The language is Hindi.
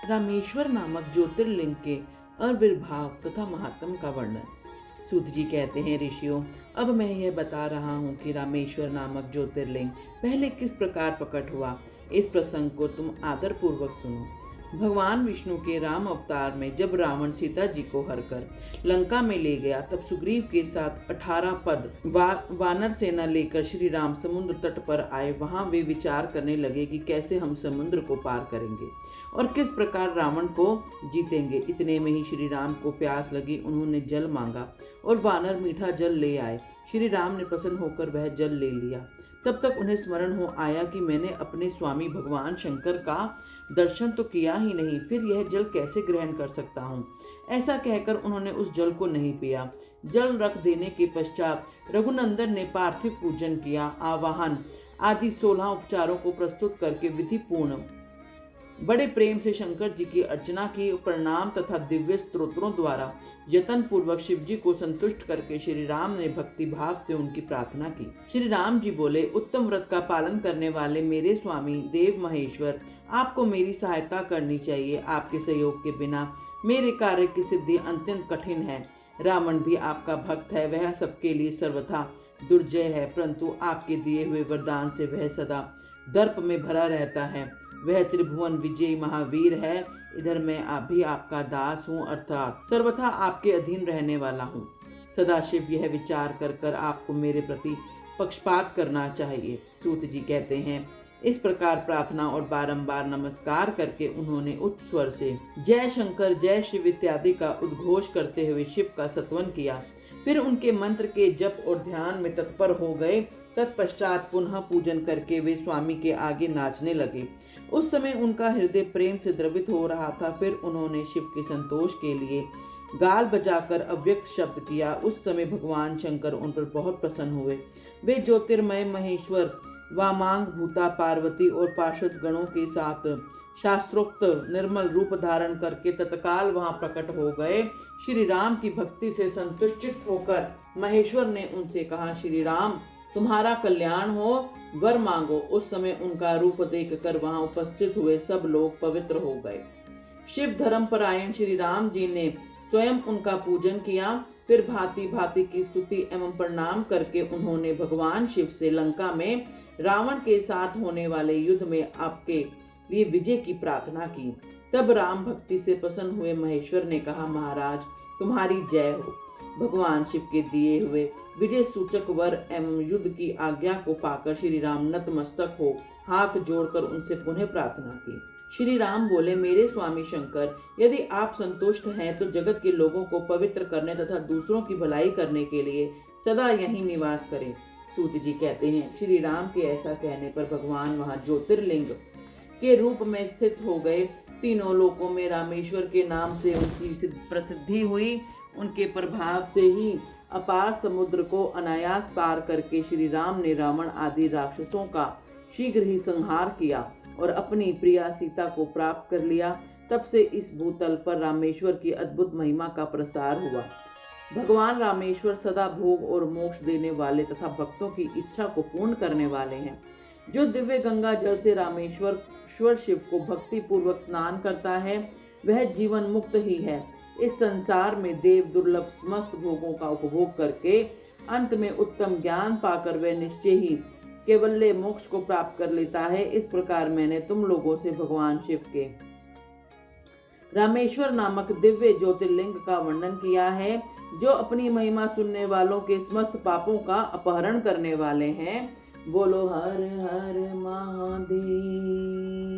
रामेश्वर नामक ज्योतिर्लिंग के आविर्भाव तथा महात्म का वर्णन। सूत जी कहते हैं, ऋषियों, अब मैं यह बता रहा हूँ कि रामेश्वर नामक ज्योतिर्लिंग पहले किस प्रकार प्रकट हुआ। इस प्रसंग को तुम आदर पूर्वक सुनो। भगवान विष्णु के राम अवतार में जब रावण सीता जी को हरकर लंका में ले गया, तब सुग्रीव के साथ 18 पद वानर सेना लेकर श्री राम समुद्र तट पर आए। वहां वे विचार करने लगे कि कैसे हम समुद्र को पार करेंगे और किस प्रकार रावण को जीतेंगे। इतने में ही श्री राम को प्यास लगी। उन्होंने जल मांगा और वानर मीठा जल ले आए। श्री राम ने प्रसन्न होकर वह जल ले लिया। तब तक उन्हें स्मरण हो आया कि मैंने अपने स्वामी भगवान शंकर का दर्शन तो किया ही नहीं, फिर यह जल कैसे ग्रहण कर सकता हूँ। ऐसा कहकर उन्होंने उस जल को नहीं पिया। जल रख देने के पश्चात रघुनंदन ने पार्थिव पूजन किया। आवाहन आदि 16 उपचारों को प्रस्तुत करके विधि पूर्ण बड़े प्रेम से शंकर जी की अर्चना की। प्रणाम तथा दिव्य स्तोत्रों द्वारा यत्न पूर्वक शिव जी को संतुष्ट करके श्री राम ने भक्ति भाव से उनकी प्रार्थना की। श्री राम जी बोले, उत्तम व्रत का पालन करने वाले मेरे स्वामी देव महेश्वर, आपको मेरी सहायता करनी चाहिए। आपके सहयोग के बिना मेरे कार्य की सिद्धि अत्यंत कठिन है। रावण भी आपका भक्त है, वह सबके लिए सर्वथा दुर्जय है, परंतु आपके दिए हुए वरदान से वह सदा दर्प में भरा रहता है। वह त्रिभुवन विजयी महावीर है। इधर मैं भी आपका दास हूँ, अर्थात सर्वथा आपके अधीन रहने वाला हूँ। सदाशिव यह विचार कर आपको मेरे प्रति पक्षपात करना चाहिए। सूत जी कहते हैं, इस प्रकार प्रार्थना और बारंबार नमस्कार करके उन्होंने उच्च स्वर से जय शंकर जय शिव इत्यादि का उद्घोष करते हुए शिव का स्तवन किया। फिर उनके मंत्र के जप और ध्यान में तत्पर हो गए। तत्पश्चात पुनः पूजन करके वे स्वामी के आगे नाचने लगे। उस समय उनका हृदय प्रेम से द्रवित हो रहा था। फिर उन्होंने शिव के संतोष के लिए गाल बजाकर अव्यक्त शब्द किया। उस समय भगवान शंकर उन पर बहुत प्रसन्न हुए। वे ज्योतिर्मय महेश्वर वामांग भूता पार्वती और पार्षद गणों के साथ शास्त्रोक्त निर्मल रूप धारण करके तत्काल वहां प्रकट हो गए। श्री राम की भक्ति से संतुष्ट होकर महेश्वर ने उनसे कहा, श्री राम, तुम्हारा कल्याण हो, वर मांगो। उस समय उनका रूप देखकर वहां उपस्थित हुए सब लोग पवित्र हो गए। शिव धर्म परायण श्री राम जी ने स्वयं उनका पूजन किया। फिर भांति भांति की स्तुति एवं प्रणाम करके उन्होंने भगवान शिव से लंका में रावण के साथ होने वाले युद्ध में आपके लिए विजय की प्रार्थना की। तब राम भक्ति से प्रसन्न हुए महेश्वर ने कहा, महाराज, तुम्हारी जय हो। भगवान शिव के दिए हुए विजय सूचक वर एवं युद्ध की आज्ञा को पाकर श्री राम नतमस्तक हो हाथ जोड़कर उनसे पुनः प्रार्थना की। श्री राम बोले, मेरे स्वामी शंकर, यदि आप संतुष्ट हैं तो जगत के लोगों को पवित्र करने तथा दूसरों की भलाई करने के लिए सदा यहीं निवास करें। सूत जी कहते हैं, श्री राम के ऐसा कहने पर भगवान वहां ज्योतिर्लिंग के रूप में स्थित हो गए। तीनों लोकों में रामेश्वर के नाम से उनकी प्रसिद्धि हुई। उनके प्रभाव से ही अपार समुद्र को अनायास पार करके श्री राम ने रावण आदि राक्षसों का शीघ्र ही संहार किया और अपनी प्रिया सीता को प्राप्त कर लिया। तब से इस भूतल पर रामेश्वर की अद्भुत महिमा का प्रसार हुआ। भगवान रामेश्वर सदा भोग और मोक्ष देने वाले तथा भक्तों की इच्छा को पूर्ण करने वाले हैं। जो दिव्य गंगा जल से रामेश्वर शिव को भक्ति पूर्वक स्नान करता है, वह जीवन मुक्त ही है। इस संसार में देव दुर्लभ समस्त भोगों का उपभोग करके अंत में उत्तम ज्ञान पाकर वह निश्चय ही केवल्य मोक्ष को प्राप्त कर लेता है। इस प्रकार मैंने तुम लोगों से भगवान शिव के रामेश्वर नामक दिव्य ज्योतिर्लिंग का वर्णन किया है, जो अपनी महिमा सुनने वालों के समस्त पापों का अपहरण करने वाले हैं। बोलो हर हर महादेव।